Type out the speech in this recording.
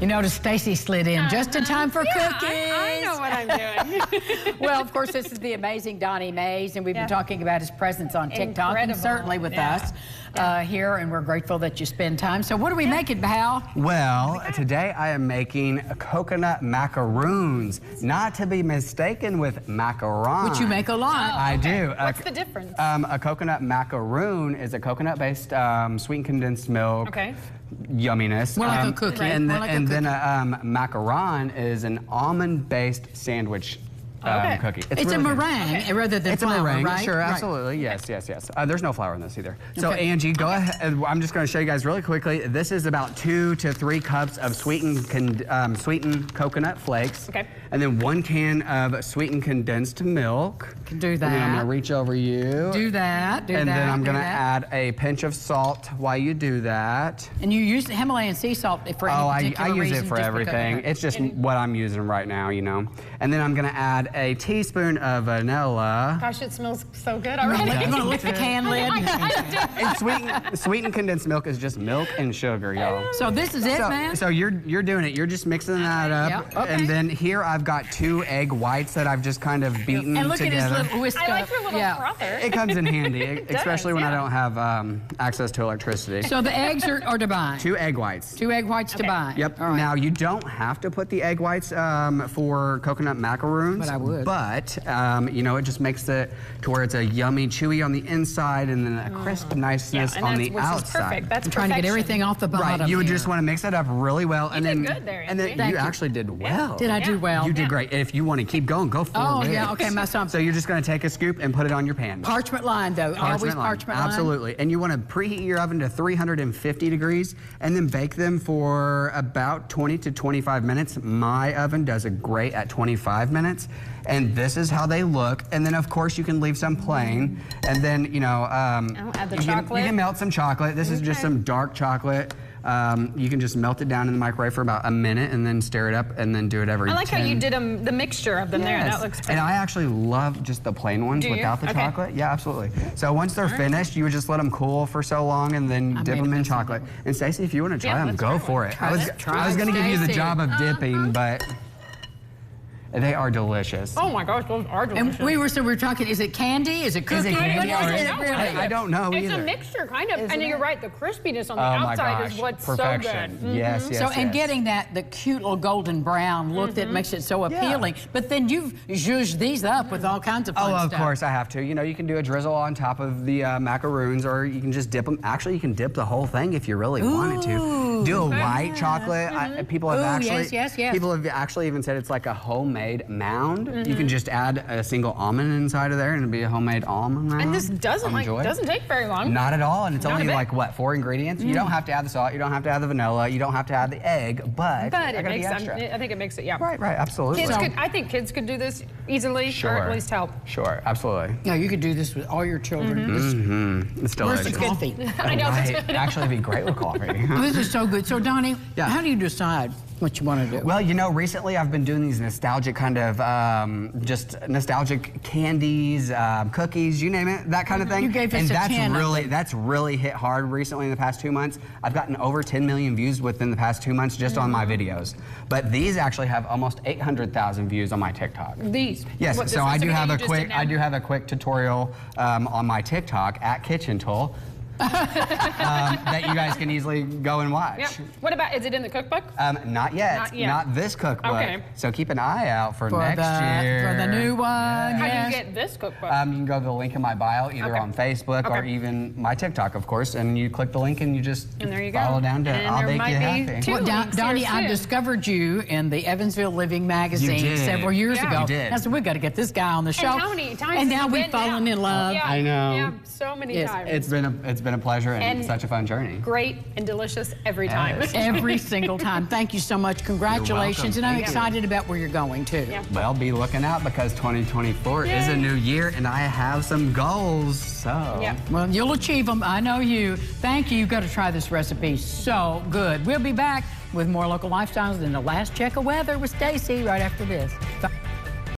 You notice Stacy slid in just in time for cookies. I know what I'm doing. Well, of course, this is the amazing Donnie Mays, and we've been talking about his presence on TikTok and certainly with us here, and we're grateful that you spend time. So what are we making, Hal? Well, today I am making coconut macaroons, not to be mistaken with macaron. Which you make a lot. I do. What's the difference? A coconut macaroon is a coconut-based sweetened condensed milk. Okay. Yumminess. More like a cookie. And, More then a macaron is an almond-based sandwich cookie. It's a meringue rather than flour, a meringue, right? sure, Right. absolutely, yes. There's no flour in this either. So Angie, go ahead. I'm just going to show you guys really quickly. This is about 2 to 3 cups of sweetened coconut flakes. Okay. And then 1 can of sweetened condensed milk. Can do that. And then I'm going to reach over you. Do that. And then I'm going to add a pinch of salt while you do that. And you use Himalayan sea salt for any particular I use reason, it for just everything. because It's just what I'm using right now, you know. And then I'm going to add a teaspoon of vanilla. Gosh, it smells so good already. You want to lift the can lid? And sweetened condensed milk is just milk and sugar, y'all. So this is it, man? So you're doing it. You're just mixing that up. Yep, okay. And then here I've got 2 egg whites that I've just kind of beaten And look together. at his little whisk I like your little frother. It comes in handy, especially when I don't have access to electricity. So the eggs are to buy? 2 egg whites. 2 egg whites to buy. Yep. All right. Now, you don't have to put the egg whites for coconut macaroons. But I would. But, you know, it just makes it to where it's a yummy, chewy on the inside and then a crisp niceness on the outside. Perfect. That's I'm trying to get everything off the bottom. Right. You would just want to mix it up really well. You did good there, and then Angie. you actually did well. Did I do well? You did great. If you want to keep going, go for it. Oh, yeah, okay, So you're just going to take a scoop and put it on your pan. Parchment line, though. Always parchment line. Absolutely. And you want to preheat your oven to 350 degrees and then bake them for about 20 to 25 minutes. My oven does it great at 25 minutes. And this is how they look. And then, of course, you can leave some plain. And then, you know, add the chocolate. You can melt some chocolate. This is just some dark chocolate. You can just melt it down in the microwave for about a minute and then stir it up and then do it every 10. I like how you did the mixture of them there. That looks great. And I actually love just the plain ones without the chocolate. Yeah, absolutely. So once they're finished, you would just let them cool for so long and then dip them in chocolate. And Stacey, if you want to try them, go for it. I was going to give you the job of dipping, but they are delicious. Oh my gosh, those are delicious. And we were talking, is it candy? Is it cookie? Is it candy What or is it really? I don't know either. It's a mixture, kind of. And you're right, the crispiness on the Oh my outside gosh, is what's perfection. so good. Yes, yes, So, yes. and getting the cute little golden brown look that makes it so appealing. But then you've zhuzhed these up with all kinds of fun stuff. Of course I have to. You know, you can do a drizzle on top of the macaroons, or you can just dip them. Actually, you can dip the whole thing if you really wanted to. Do a white chocolate. People have people have actually even said it's like a homemade mound. You can just add a single almond inside of there and it'll be a homemade almond mound. And this doesn't take very long. Not at all, and it's only like, what, 4 ingredients? You don't have to add the salt, you don't have to add the vanilla, you don't have to add the egg, but it makes I think it makes it, Right, absolutely. I think kids could do this easily, or at least help. Sure, absolutely. Yeah, you could do this with all your children. It's delicious. Where's the coffee? I know. Right. Actually, it'd be great with coffee. This is so good. So, Donnie, how do you decide what you want to do? Well, you know, recently I've been doing these nostalgic kind of, just nostalgic candies, cookies, you name it, that kind of thing. You gave us that's really hit hard recently in the past 2 months. I've gotten over 10 million views within the past 2 months just on my videos. But these actually have almost 800,000 views on my TikTok. These? Yes, so I do have a quick tutorial on my TikTok at Kitchen Tool. That you guys can easily go and watch. Yep. What about, is it in the cookbook? Not yet. Not this cookbook. Okay. So keep an eye out for next year. For the new one. How do you get this cookbook? You can go to the link in my bio, either on Facebook or even my TikTok, of course, and you click the link and you just follow down to I'll Make You Happy. Well, Donnie, I discovered you in the Evansville Living magazine several years ago. You did. I said, we've got to get this guy on the show. And how many times and now we've fallen in love. I know. Yeah, so many times. It's been a pleasure and such a fun journey. Great and delicious every time. Every single time. Thank you so much. Congratulations. And I'm excited about where you're going, too. Well, be looking out because 2024 is a new year and I have some goals, so. Well, you'll achieve them. I know you. Thank you. You've got to try this recipe. So good. We'll be back with more local lifestyles and the last check of weather with Stacy right after this.